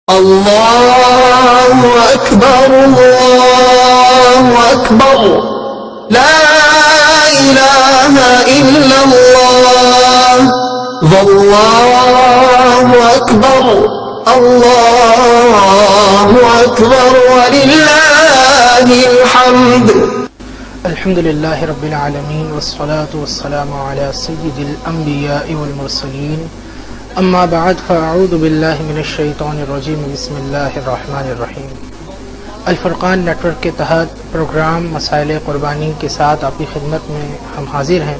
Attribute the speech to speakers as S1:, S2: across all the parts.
S1: اللہ اکبر اللہ اکبر لا الہ الا اللہ واللہ اکبر اللہ اکبر وللہ الحمد۔
S2: الحمد للہ رب العالمین والصلاة والسلام علی سید الانبیاء والمرسلین، اما بعد فاعوذ باللہ من الشیطان الرجیم، بسم اللہ الرحمن الرحیم۔ الفرقان نیٹ ورک کے تحت پروگرام مسائل قربانی کے ساتھ آپ کی خدمت میں ہم حاضر ہیں،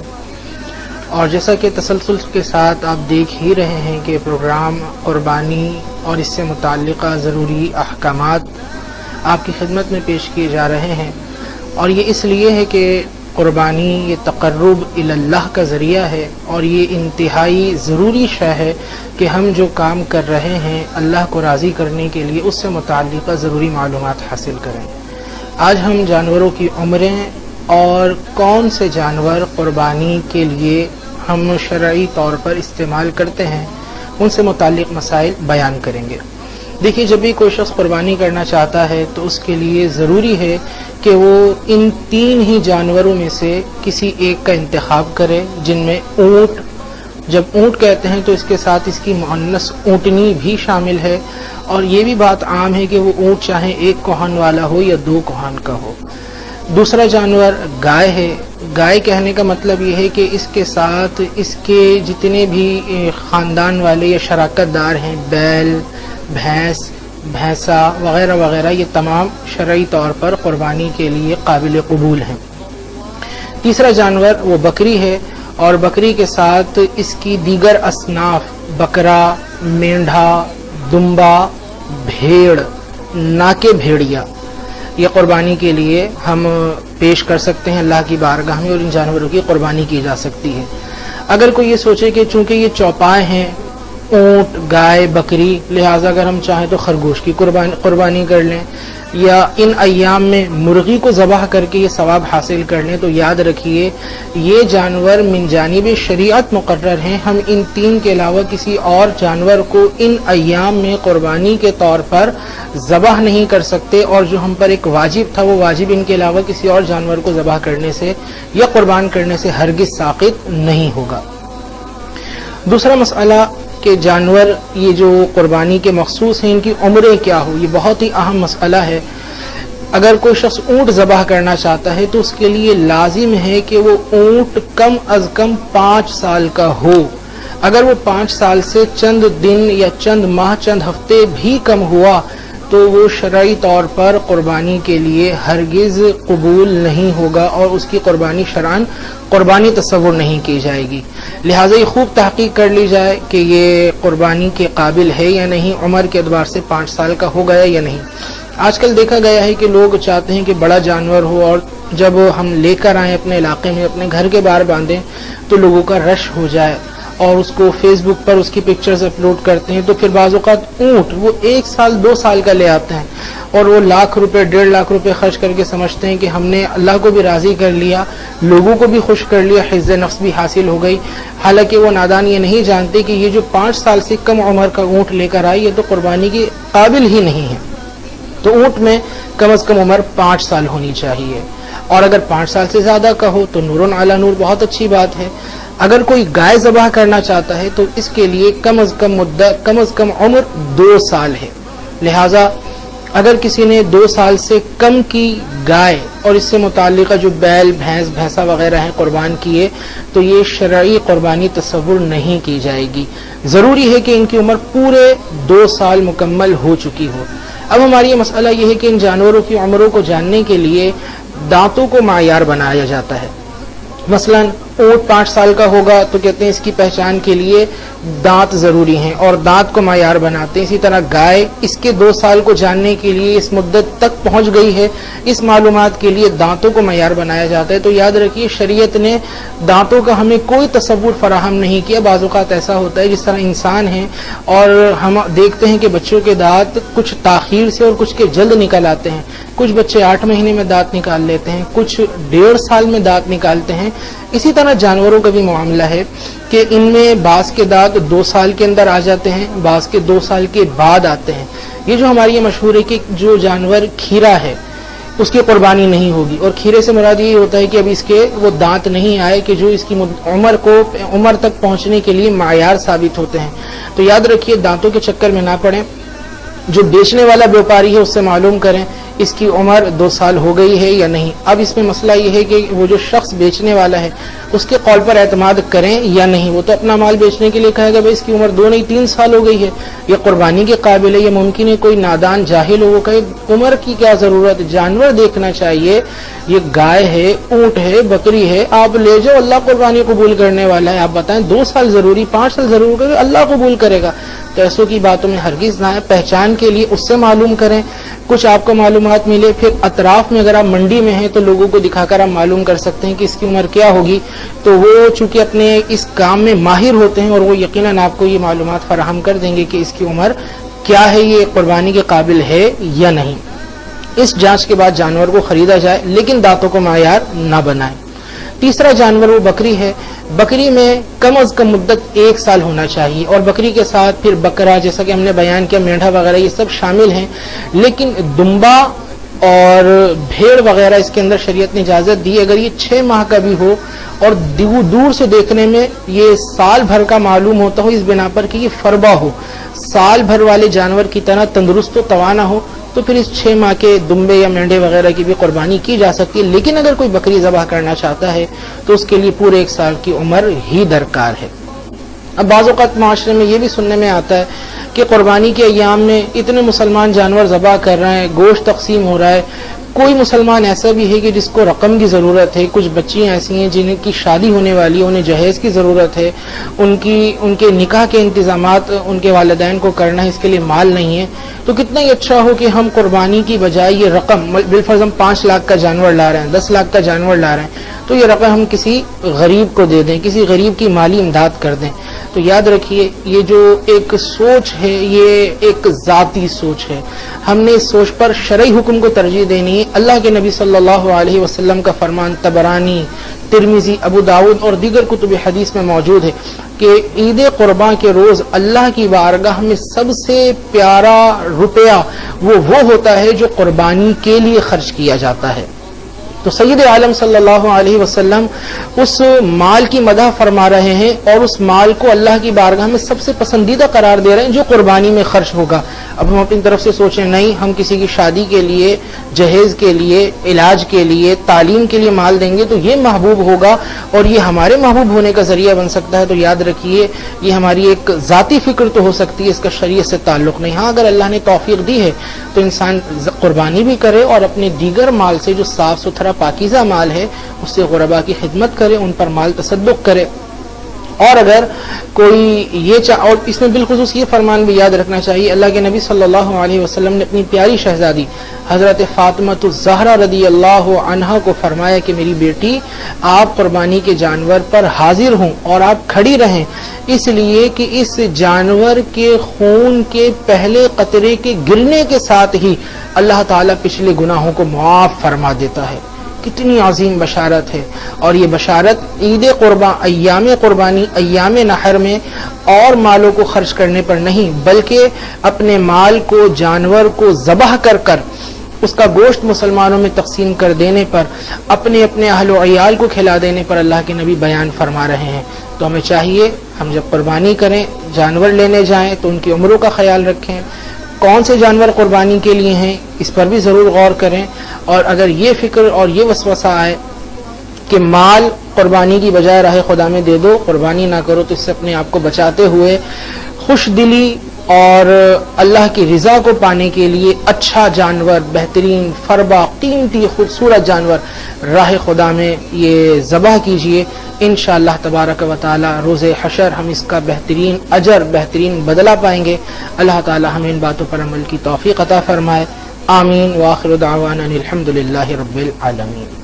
S2: اور جیسا کہ تسلسل کے ساتھ آپ دیکھ ہی رہے ہیں کہ پروگرام قربانی اور اس سے متعلقہ ضروری احکامات آپ کی خدمت میں پیش کیے جا رہے ہیں، اور یہ اس لیے ہے کہ قربانی یہ تقرب الی اللہ کا ذریعہ ہے، اور یہ انتہائی ضروری شے ہے کہ ہم جو کام کر رہے ہیں اللہ کو راضی کرنے کے لیے اس سے متعلقہ ضروری معلومات حاصل کریں۔ آج ہم جانوروں کی عمریں اور کون سے جانور قربانی کے لیے ہم شرعی طور پر استعمال کرتے ہیں ان سے متعلق مسائل بیان کریں گے۔ دیکھیے، جب بھی کوئی شخص قربانی کرنا چاہتا ہے تو اس کے لیے ضروری ہے کہ وہ ان تین ہی جانوروں میں سے کسی ایک کا انتخاب کرے، جن میں اونٹ، جب اونٹ کہتے ہیں تو اس کے ساتھ اس کی مؤنث اونٹنی بھی شامل ہے، اور یہ بھی بات عام ہے کہ وہ اونٹ چاہے ایک کوہن والا ہو یا دو کوہن کا ہو۔ دوسرا جانور گائے ہے۔ گائے کہنے کا مطلب یہ ہے کہ اس کے ساتھ اس کے جتنے بھی خاندان والے یا شراکت دار ہیں، بیل، بھینس، بھینسا وغیرہ وغیرہ، یہ تمام شرعی طور پر قربانی کے لیے قابل قبول ہیں۔ تیسرا جانور وہ بکری ہے، اور بکری کے ساتھ اس کی دیگر اصناف بکرا، مینڈھا، دمبا، بھیڑ، ناکے بھیڑیا، یہ قربانی کے لیے ہم پیش کر سکتے ہیں اللہ کی بارگاہ میں، اور ان جانوروں کی قربانی کی جا سکتی ہے۔ اگر کوئی یہ سوچے کہ چونکہ یہ چوپائے ہیں، اونٹ، گائے، بکری، لہٰذا اگر ہم چاہیں تو خرگوش کی قربانی کر لیں، یا ان ایام میں مرغی کو ذبح کر کے یہ ثواب حاصل کر لیں، تو یاد رکھیے یہ جانور من جانب شریعت مقرر ہیں۔ ہم ان تین کے علاوہ کسی اور جانور کو ان ایام میں قربانی کے طور پر ذبح نہیں کر سکتے، اور جو ہم پر ایک واجب تھا وہ واجب ان کے علاوہ کسی اور جانور کو ذبح کرنے سے یا قربان کرنے سے ہرگز ساقط نہیں ہوگا۔ دوسرا مسئلہ کہ جانور یہ جو قربانی کے مخصوص ہیں ان کی عمریں کیا ہو، یہ بہت ہی اہم مسئلہ ہے۔ اگر کوئی شخص اونٹ ذبح کرنا چاہتا ہے تو اس کے لیے لازم ہے کہ وہ اونٹ کم از کم 5 سال کا ہو۔ اگر وہ 5 سال سے چند دن یا چند ماہ، چند ہفتے بھی کم ہوا تو وہ شرعی طور پر قربانی کے لیے ہرگز قبول نہیں ہوگا، اور اس کی قربانی شرعاً قربانی تصور نہیں کی جائے گی۔ لہٰذا یہ خوب تحقیق کر لی جائے کہ یہ قربانی کے قابل ہے یا نہیں، عمر کے اعتبار سے 5 سال کا ہو گیا یا نہیں۔ آج کل دیکھا گیا ہے کہ لوگ چاہتے ہیں کہ بڑا جانور ہو، اور جب ہم لے کر آئیں اپنے علاقے میں، اپنے گھر کے باہر باندھیں تو لوگوں کا رش ہو جائے، اور اس کو فیس بک پر اس کی پکچرز اپلوڈ کرتے ہیں، تو پھر بعض اوقات اونٹ وہ 1 سال 2 سال کا لے آتے ہیں، اور وہ لاکھ روپے 1.5 لاکھ روپے خرچ کر کے سمجھتے ہیں کہ ہم نے اللہ کو بھی راضی کر لیا، لوگوں کو بھی خوش کر لیا، حفظ نفس بھی حاصل ہو گئی۔ حالانکہ وہ نادان یہ نہیں جانتے کہ یہ جو 5 سال سے کم عمر کا اونٹ لے کر آئی، یہ تو قربانی کے قابل ہی نہیں ہے۔ تو اونٹ میں کم از کم عمر 5 سال ہونی چاہیے، اور اگر 5 سال سے زیادہ کا ہو تو نور علی نور، بہت اچھی بات ہے۔ اگر کوئی گائے ذبح کرنا چاہتا ہے تو اس کے لیے کم از کم عمر 2 سال ہے۔ لہٰذا اگر کسی نے 2 سال سے کم کی گائے اور اس سے متعلقہ جو بیل، بھینس، بھینسا وغیرہ ہیں قربان کیے، تو یہ شرعی قربانی تصور نہیں کی جائے گی۔ ضروری ہے کہ ان کی عمر پورے 2 سال مکمل ہو چکی ہو۔ اب ہماری یہ مسئلہ یہ ہے کہ ان جانوروں کی عمروں کو جاننے کے لیے دانتوں کو معیار بنایا جاتا ہے۔ مثلا اونٹ 5 سال کا ہوگا تو کہتے ہیں اس کی پہچان کے لیے دانت ضروری ہیں، اور دانت کو معیار بناتے ہیں۔ اسی طرح گائے، اس کے 2 سال کو جاننے کے لیے، اس مدت تک پہنچ گئی ہے، اس معلومات کے لیے دانتوں کو معیار بنایا جاتا ہے۔ تو یاد رکھیے شریعت نے دانتوں کا ہمیں کوئی تصور فراہم نہیں کیا۔ بعض اوقات ایسا ہوتا ہے جس طرح انسان ہیں، اور ہم دیکھتے ہیں کہ بچوں کے دانت کچھ تاخیر سے اور کچھ کے جلد نکل آتے ہیں۔ کچھ بچے 8 مہینے میں دانت نکال لیتے ہیں، کچھ 1.5 سال میں دانت نکالتے ہیں۔ اسی طرح جانوروں کا بھی معاملہ ہے کہ ان میں بعض کے دانت 2 سال کے اندر آ جاتے ہیں، بعض کے 2 سال کے بعد آتے ہیں۔ یہ جو ہماری یہ مشہور ہے کہ جو جانور کھیرا ہے اس کی قربانی نہیں ہوگی، اور کھیرے سے مراد یہ ہوتا ہے کہ اب اس کے وہ دانت نہیں آئے کہ جو اس کی عمر تک پہنچنے کے لیے معیار ثابت ہوتے ہیں. تو یاد رکھیے دانتوں کے چکر میں نہ پڑیں. جو بیچنے والا بیوپاری ہے اس سے معلوم کریں اس کی عمر 2 سال ہو گئی ہے یا نہیں. اب اس میں مسئلہ یہ ہے کہ وہ جو شخص بیچنے والا ہے اس کے قول پر اعتماد کریں یا نہیں. وہ تو اپنا مال بیچنے کے لیے کہے گا بھائی اس کی عمر 2 نہیں 3 سال ہو گئی ہے، یہ قربانی کے قابل ہے. یہ ممکن ہے کوئی نادان جاہل ہو، وہ کہے عمر کی کیا ضرورت، جانور دیکھنا چاہیے. یہ گائے ہے، اونٹ ہے، بکری ہے، آپ لے جاؤ، اللہ قربانی قبول کرنے والا ہے. آپ بتائیں 2 سال ضروری، 5 سال ضروری، اللہ قبول کرے گا. تو ایسوں کی باتوں میں ہرگز نہ ہے. پہچان کے لیے اس سے معلوم کریں، کچھ آپ کو معلومات ملے. پھر اطراف میں اگر آپ منڈی میں ہیں تو لوگوں کو دکھا کر آپ معلوم کر سکتے ہیں کہ اس کی عمر کیا ہوگی. تو وہ چونکہ اپنے اس کام میں ماہر ہوتے ہیں اور وہ یقیناً آپ کو یہ معلومات فراہم کر دیں گے کہ اس کی عمر کیا ہے، یہ قربانی کے قابل ہے یا نہیں. اس جانچ کے بعد جانور کو خریدا جائے، لیکن دانتوں کو معیار نہ بنائیں. تیسرا جانور وہ بکری ہے. بکری میں کم از کم مدت 1 سال ہونا چاہیے، اور بکری کے ساتھ پھر بکرا جیسا کہ ہم نے بیان کیا، مینڈھا وغیرہ یہ سب شامل ہیں. لیکن دمبا اور بھیڑ وغیرہ اس کے اندر شریعت نے اجازت دی. اگر یہ 6 ماہ کا بھی ہو اور دور سے دیکھنے میں یہ سال بھر کا معلوم ہوتا ہو، اس بنا پر کہ یہ فربا ہو، سال بھر والے جانور کی طرح تندرست و توانا ہو، تو پھر اس 6 ماہ کے دمبے یا مینڈے وغیرہ کی بھی قربانی کی جا سکتی ہے. لیکن اگر کوئی بکری ذبح کرنا چاہتا ہے تو اس کے لیے پورے 1 سال کی عمر ہی درکار ہے. اب بعض اوقات معاشرے میں یہ بھی سننے میں آتا ہے کہ قربانی کے ایام میں اتنے مسلمان جانور ذبح کر رہے ہیں، گوشت تقسیم ہو رہا ہے. کوئی مسلمان ایسا بھی ہے کہ جس کو رقم کی ضرورت ہے، کچھ بچیاں ایسی ہیں جن کی شادی ہونے والی ہے، انہیں جہیز کی ضرورت ہے، ان کے نکاح کے انتظامات ان کے والدین کو کرنا ہے، اس کے لیے مال نہیں ہے. تو کتنا ہی اچھا ہو کہ ہم قربانی کی بجائے یہ رقم، بالفرض ہم 5 لاکھ کا جانور لا رہے ہیں، 10 لاکھ کا جانور لا رہے ہیں، تو یہ رقم ہم کسی غریب کو دے دیں، کسی غریب کی مالی امداد کر دیں. تو یاد رکھیے یہ جو ایک سوچ ہے یہ ایک ذاتی سوچ ہے. ہم نے اس سوچ پر شرعی حکم کو ترجیح دینی ہے. اللہ کے نبی صلی اللہ علیہ وسلم کا فرمان طبرانی، ترمذی، ابو داؤد اور دیگر کتب حدیث میں موجود ہے کہ عید قرباں کے روز اللہ کی بارگاہ میں سب سے پیارا روپیہ وہ ہوتا ہے جو قربانی کے لیے خرچ کیا جاتا ہے. تو سید عالم صلی اللہ علیہ وسلم اس مال کی مدح فرما رہے ہیں اور اس مال کو اللہ کی بارگاہ میں سب سے پسندیدہ قرار دے رہے ہیں جو قربانی میں خرچ ہوگا. اب ہم اپنی طرف سے سوچیں نہیں ہم کسی کی شادی کے لیے، جہیز کے لیے، علاج کے لیے، تعلیم کے لیے مال دیں گے تو یہ محبوب ہوگا اور یہ ہمارے محبوب ہونے کا ذریعہ بن سکتا ہے. تو یاد رکھیے یہ ہماری ایک ذاتی فکر تو ہو سکتی ہے، اس کا شریعت سے تعلق نہیں. ہاں اگر اللہ نے توفیق دی ہے تو انسان قربانی بھی کرے اور اپنے دیگر مال سے جو صاف ستھرا پاکیزہ مال ہے اس سے غربا کی خدمت کرے، ان پر مال تصدق کرے. اور اگر کوئی یہ اور اس میں بالخصوص یہ فرمان بھی یاد رکھنا چاہیے، اللہ کے نبی صلی اللہ علیہ وسلم نے اپنی پیاری شہزادی حضرت فاطمہ الزہرا رضی اللہ عنہا کو فرمایا کہ میری بیٹی آپ قربانی کے جانور پر حاضر ہوں اور آپ کھڑی رہیں، اس لیے کہ اس جانور کے خون کے پہلے قطرے کے گرنے کے ساتھ ہی اللہ تعالیٰ پچھلے گناہوں کو معاف فرما دیتا ہے. کتنی عظیم بشارت ہے. اور یہ بشارت عید قرباں، ایام قربانی، ایام نحر میں اور مالوں کو خرچ کرنے پر نہیں بلکہ اپنے مال کو، جانور کو ذبح کر اس کا گوشت مسلمانوں میں تقسیم کر دینے پر، اپنے اہل و عیال کو کھلا دینے پر اللہ کے نبی بیان فرما رہے ہیں. تو ہمیں چاہیے ہم جب قربانی کریں، جانور لینے جائیں تو ان کی عمروں کا خیال رکھیں، کون سے جانور قربانی کے لیے ہیں اس پر بھی ضرور غور کریں. اور اگر یہ فکر اور یہ وسوسہ آئے کہ مال قربانی کی بجائے راہ خدا میں دے دو، قربانی نہ کرو، تو اس سے اپنے آپ کو بچاتے ہوئے خوش دلی اور اللہ کی رضا کو پانے کے لیے اچھا جانور، بہترین فربا، قیمتی خوبصورت جانور راہ خدا میں یہ ذبح کیجئے. انشاءاللہ تبارک و تعالی روز حشر ہم اس کا بہترین اجر، بہترین بدلہ پائیں گے. اللہ تعالی ہمیں ان باتوں پر عمل کی توفیق عطا فرمائے. آمین. وآخر دعوانا الحمدللہ رب العالمین.